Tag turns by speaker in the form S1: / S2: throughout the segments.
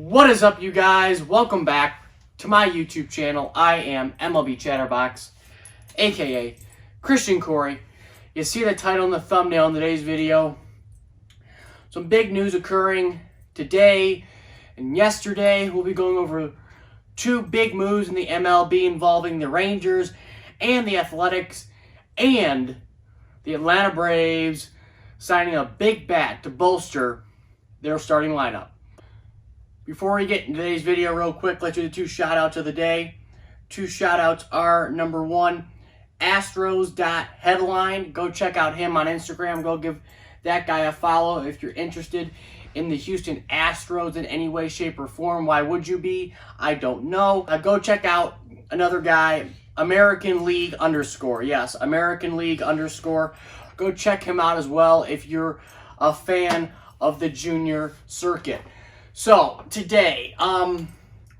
S1: What is up, you guys? Welcome back to my YouTube channel. I am MLB Chatterbox, aka Christian Corey. You see the title and the thumbnail in today's video. Some big news occurring today and yesterday. We'll be going over two big moves in the MLB involving the Rangers and the Athletics and the Atlanta Braves signing a big bat to bolster their starting lineup. Before we get into today's video real quick, let's do the two shout-outs of the day. Two shout-outs are, number one, astros.headline. Go check out him on Instagram. Go give that guy a follow if you're interested in the Houston Astros in any way, shape, or form. Why would you be? I don't know. Go check out another guy, American League _. Yes, American League _. Go check him out as well if you're a fan of the junior circuit. So, today,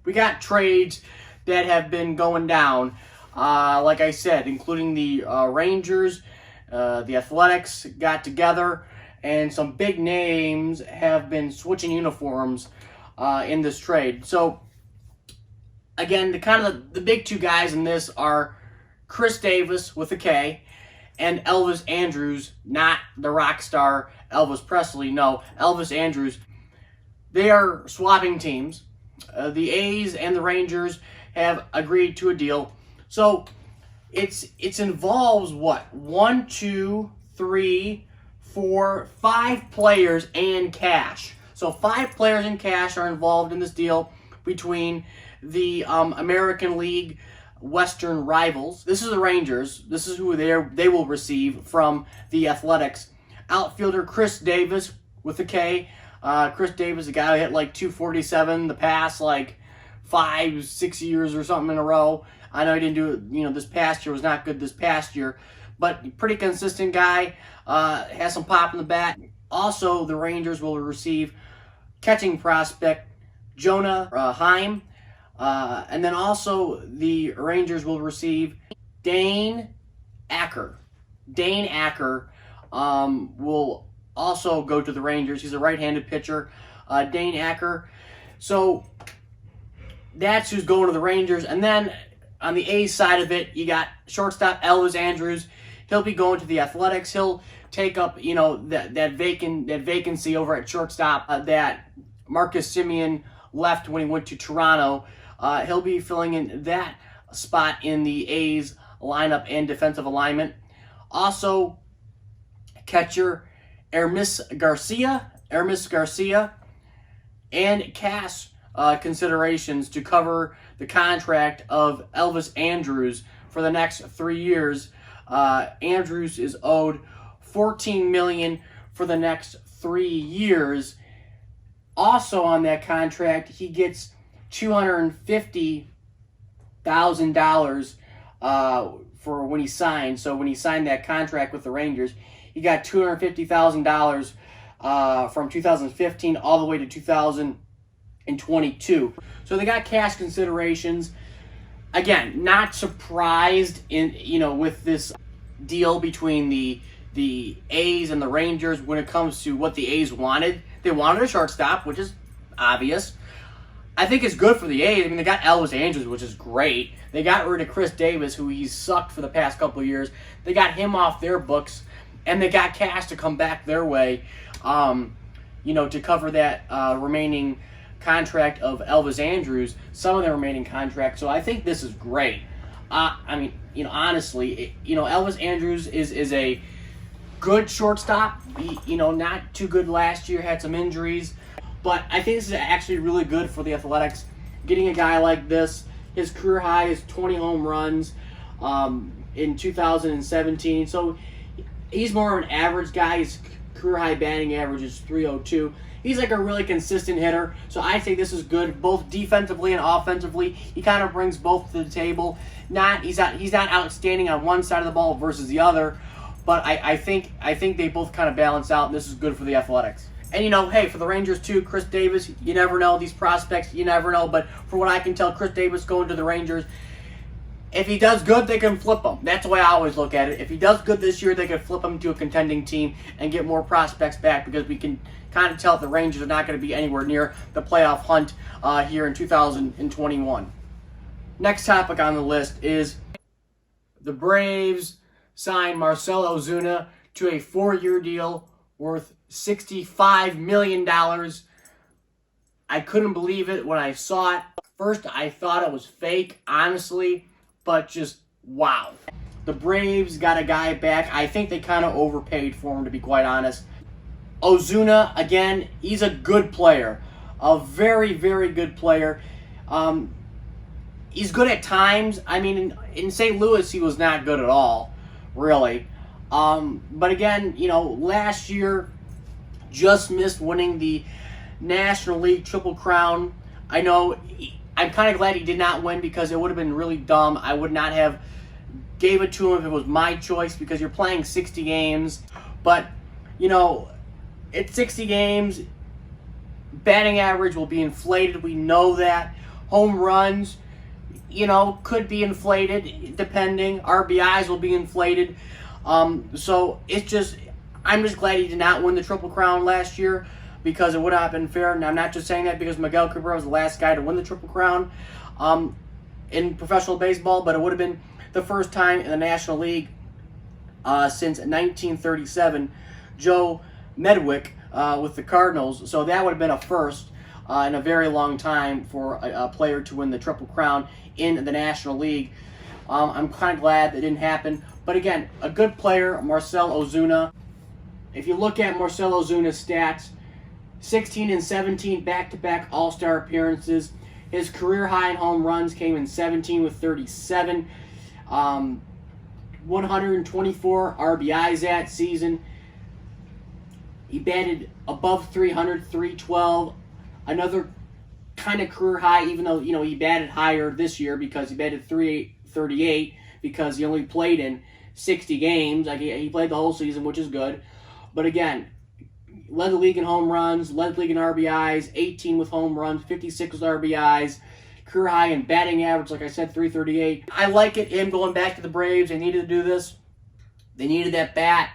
S1: we got trades that have been going down, like I said, including the Rangers, the Athletics got together, and some big names have been switching uniforms in this trade. So, again, the big two guys in this are Chris Davis with a K and Elvis Andrus, not the rock star Elvis Presley, no, Elvis Andrus. They are swapping teams. The A's and the Rangers have agreed to a deal. So it involves what? 1, 2, 3, 4, 5 players and cash. So 5 players and cash are involved in this deal between the American League Western rivals. This is the Rangers. This is who they will receive from the Athletics. Outfielder Chris Davis with a K. Chris Davis, the guy who hit like 247 the past like 5-6 years or something in a row. I know he didn't do it, this past year was not good this past year, but pretty consistent guy, has some pop in the bat. Also, the Rangers will receive catching prospect Jonah Heim, and then also the Rangers will receive Dane Acker. Dane Acker will also go to the Rangers. He's a right-handed pitcher, Dane Acker. So that's who's going to the Rangers. And then on the A's side of it, you got shortstop Elvis Andrus. He'll be going to the Athletics. He'll take up, that vacancy over at shortstop that Marcus Semien left when he went to Toronto. He'll be filling in that spot in the A's lineup and defensive alignment. Also, catcher Aramis Garcia, and cash considerations to cover the contract of Elvis Andrus for the next 3 years. Andrus is owed $14 million for the next 3 years. Also on that contract, he gets $250,000 for when he signed. So when he signed that contract with the Rangers, he got $250,000 from 2015 all the way to 2022. So they got cash considerations. Again, not surprised with this deal between the A's and the Rangers when it comes to what the A's wanted. They wanted a shortstop, which is obvious. I think it's good for the A's. I mean, they got Elvis Andrus, which is great. They got rid of Chris Davis, who he's sucked for the past couple of years. They got him off their books. And they got cash to come back their way, to cover that remaining contract of Elvis Andrus, some of the remaining contract. So I think this is great. Honestly, Elvis Andrus is a good shortstop. Not too good last year, had some injuries. But I think this is actually really good for the Athletics. Getting a guy like this, his career high is 20 home runs in 2017. So he's more of an average guy. His career high batting average is .302. He's like a really consistent hitter. So I think this is good, both defensively and offensively. He kind of brings both to the table. He's not outstanding on one side of the ball versus the other, but I think they both kind of balance out, and this is good for the Athletics. And hey, for the Rangers too, Chris Davis, you never know, these prospects, you never know. But for what I can tell, Chris Davis going to the Rangers, If he does good, they can flip him. That's the way I always look at it. If he does good this year, they can flip him to a contending team and get more prospects back, because we can kind of tell the Rangers are not going to be anywhere near the playoff hunt here in 2021. Next topic on the list is the Braves signed Marcell Ozuna to a 4-year deal worth $65 million. I couldn't believe it when I saw it. First, I thought it was fake, honestly, but just wow. The Braves got a guy back. I think they kind of overpaid for him, to be quite honest. Ozuna, again, he's a good player. A very, very good player. He's good at times. I mean, in St. Louis, he was not good at all, really. But again, last year, just missed winning the National League Triple Crown. I know, I'm kind of glad he did not win, because it would have been really dumb. I would not have gave it to him if it was my choice, because you're playing 60 games. But, it's 60 games. Batting average will be inflated. We know that. Home runs, could be inflated, depending. RBIs will be inflated. So I'm just glad he did not win the Triple Crown last year, because it would not have been fair. And I'm not just saying that because Miguel Cabrera was the last guy to win the Triple Crown in professional baseball, but it would have been the first time in the National League since 1937. Joe Medwick with the Cardinals. So that would have been a first in a very long time for a player to win the Triple Crown in the National League. I'm kind of glad that didn't happen. But again, a good player, Marcell Ozuna. If you look at Marcell Ozuna's stats, 16 and 17 back-to-back All-Star appearances. His career high in home runs came in 17 with 37. 124 RBIs that season. He batted above 300, 312. Another kind of career high, even though, he batted higher this year because he batted 338 because he only played in 60 games. Like he played the whole season, which is good. But again, led the league in home runs, led the league in RBIs, 18 with home runs, 56 with RBIs, career high in batting average, like I said, 338. I like it, him going back to the Braves. They needed to do this. They needed that bat.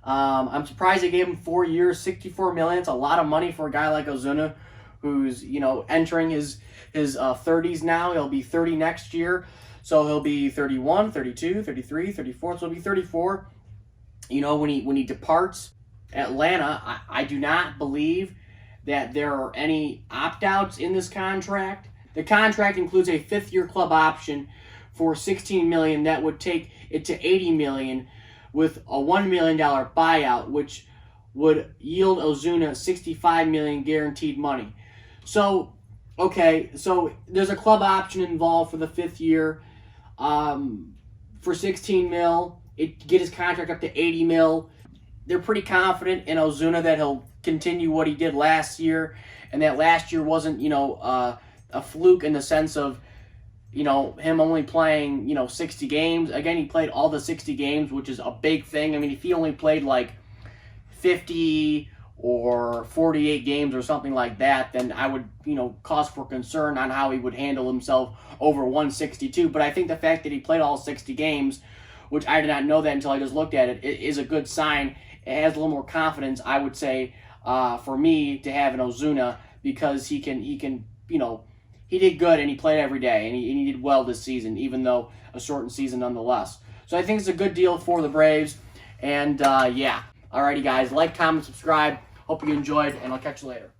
S1: I'm surprised they gave him 4 years, $64 million. It's a lot of money for a guy like Ozuna, who's, entering his 30s now. He'll be 30 next year. So he'll be 31, 32, 33, 34. So he'll be 34. When he departs Atlanta, I do not believe that there are any opt-outs in this contract. The contract includes a 5th-year club option for $16 million that would take it to $80 million, with a $1 million buyout, which would yield Ozuna $65 million guaranteed money. So, okay, so there's a club option involved for the 5th year for $16 million. It get his contract up to $80 million. They're pretty confident in Ozuna that he'll continue what he did last year, and that last year wasn't, a fluke in the sense of, him only playing, 60 games. Again, he played all the 60 games, which is a big thing. I mean, if he only played like 50 or 48 games or something like that, then I would, cause for concern on how he would handle himself over 162. But I think the fact that he played all 60 games, which I did not know that until I just looked at it, it is a good sign. It has a little more confidence, I would say, for me to have an Ozuna, because he can, he did good and he played every day, and he did well this season, even though a shortened season nonetheless. So I think it's a good deal for the Braves. And yeah, alrighty guys, like, comment, subscribe. Hope you enjoyed, and I'll catch you later.